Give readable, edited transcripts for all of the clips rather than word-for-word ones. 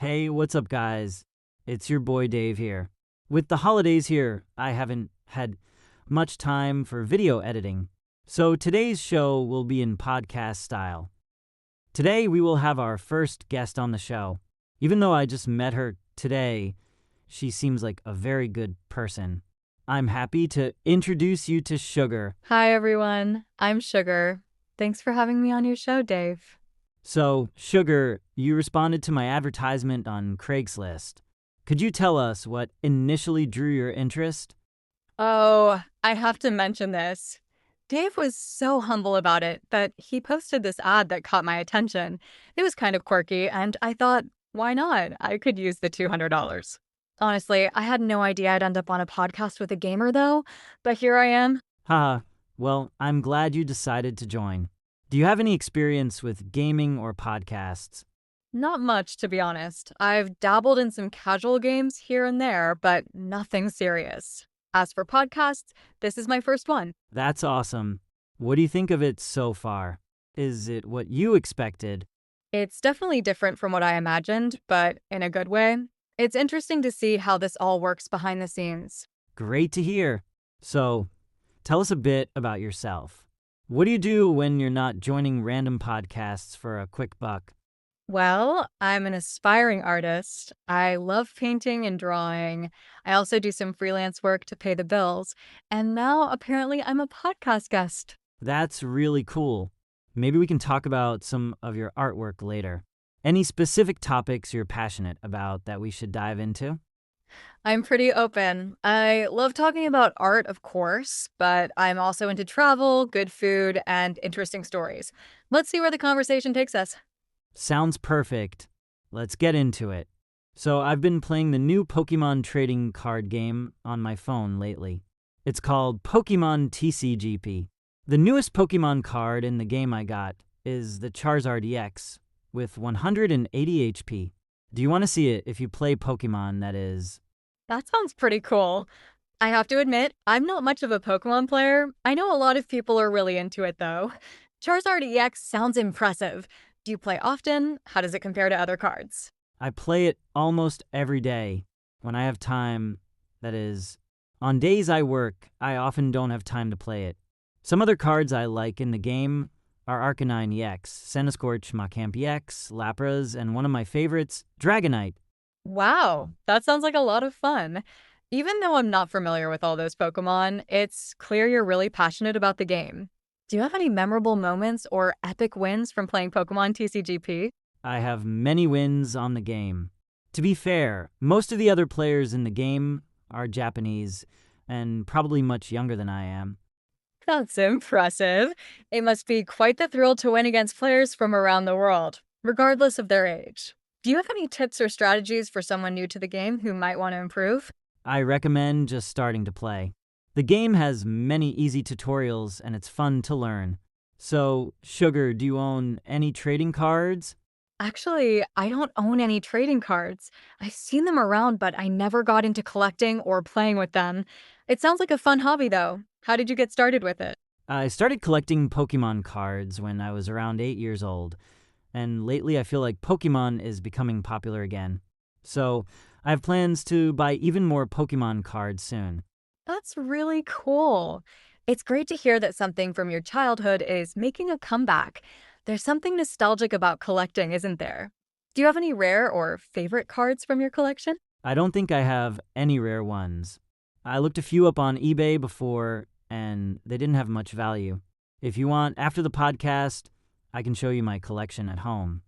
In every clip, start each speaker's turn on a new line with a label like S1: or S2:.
S1: Hey, what's up, guys? It's your boy Dave here. With the holidays here, I haven't had much time for video editing, so today's show will be in podcast style. Today, we will have our first guest on the show. Even though I just met her today, she seems like a very good person. I'm happy to introduce you to Sugar.
S2: Hi, everyone. I'm Sugar. Thanks for having me on your show, Dave.
S1: So, Sugar, you responded to my advertisement on Craigslist. Could you tell us what initially drew your interest?
S2: Oh, I have to mention this. Dave was so humble about it that he posted this ad that caught my attention. It was kind of quirky, and I thought, why not? I could use the $200. Honestly, I had no idea I'd end up on a podcast with a gamer, though, but here I am.
S1: Haha, well, I'm glad you decided to join. Do you have any experience with gaming or podcasts?
S2: Not much, to be honest. I've dabbled in some casual games here and there, but nothing serious. As for podcasts, this is my first one.
S1: That's awesome. What do you think of it so far? Is it what you expected?
S2: It's definitely different from what I imagined, but in a good way. It's interesting to see how this all works behind the scenes.
S1: Great to hear. So, tell us a bit about yourself. What do you do when you're not joining random podcasts for a quick buck?
S2: Well, I'm an aspiring artist. I love painting and drawing. I also do some freelance work to pay the bills. And now, apparently, I'm a podcast guest.
S1: That's really cool. Maybe we can talk about some of your artwork later. Any specific topics you're passionate about that we should dive into?
S2: I'm pretty open. I love talking about art, of course, but I'm also into travel, good food, and interesting stories. Let's see where the conversation takes us.
S1: Sounds perfect. Let's get into it. So, I've been playing the new Pokemon trading card game on my phone lately. It's called Pokemon TCGP. The newest Pokemon card in the game I got is the Charizard EX with 180 HP. Do you want to see it if you play Pokemon, that is?
S2: That sounds pretty cool. I have to admit, I'm not much of a Pokemon player. I know a lot of people are really into it, though. Charizard EX sounds impressive. Do you play often? How does it compare to other cards?
S1: I play it almost every day when I have time, that is. On days I work, I often don't have time to play it. Some other cards I like in the game are Arcanine EX, Centiskorch, Machamp EX, Lapras, and one of my favorites, Dragonite.
S2: Wow, that sounds like a lot of fun. Even though I'm not familiar with all those Pokemon, it's clear you're really passionate about the game. Do you have any memorable moments or epic wins from playing Pokemon TCGP?
S1: I have many wins on the game. To be fair, most of the other players in the game are Japanese and probably much younger than I am.
S2: That's impressive. It must be quite the thrill to win against players from around the world, regardless of their age. Do you have any tips or strategies for someone new to the game who might want to improve?
S1: I recommend just starting to play. The game has many easy tutorials and it's fun to learn. So, Sugar, do you own any trading cards?
S2: Actually, I don't own any trading cards. I've seen them around, but I never got into collecting or playing with them. It sounds like a fun hobby, though. How did you get started with it?
S1: I started collecting Pokemon cards when I was around 8 years old, and lately I feel like Pokemon is becoming popular again. So, I have plans to buy even more Pokemon cards soon.
S2: That's really cool. It's great to hear that something from your childhood is making a comeback. There's something nostalgic about collecting, isn't there? Do you have any rare or favorite cards from your collection?
S1: I don't think I have any rare ones. I looked a few up on eBay before, and they didn't have much value. If you want, after the podcast, I can show you my collection at home.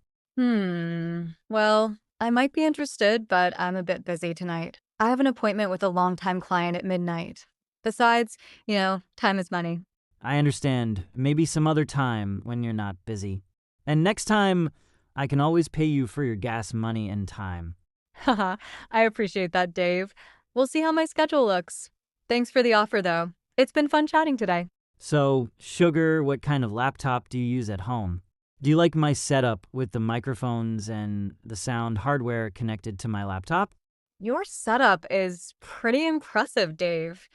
S2: Well, I might be interested, but I'm a bit busy tonight. I have an appointment with a longtime client at midnight. Besides, time is money.
S1: I understand. Maybe some other time when you're not busy. And next time, I can always pay you for your gas money and time.
S2: Haha, I appreciate that, Dave. We'll see how my schedule looks. Thanks for the offer, though. It's been fun chatting today.
S1: So, Sugar, what kind of laptop do you use at home? Do you like my setup with the microphones and the sound hardware connected to my laptop?
S2: Your setup is pretty impressive, Dave.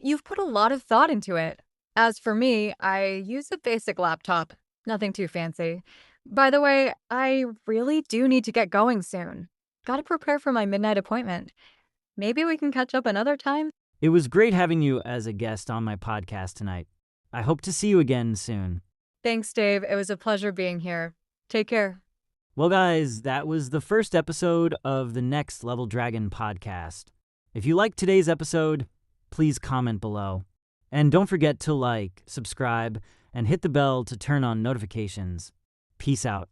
S2: You've put a lot of thought into it. As for me, I use a basic laptop. Nothing too fancy. By the way, I really do need to get going soon. Gotta prepare for my midnight appointment. Maybe we can catch up another time?
S1: It was great having you as a guest on my podcast tonight. I hope to see you again soon.
S2: Thanks, Dave. It was a pleasure being here. Take care.
S1: Well, guys, that was the first episode of the Next Level Dragon podcast. If you liked today's episode, please comment below. And don't forget to like, subscribe, and hit the bell to turn on notifications. Peace out.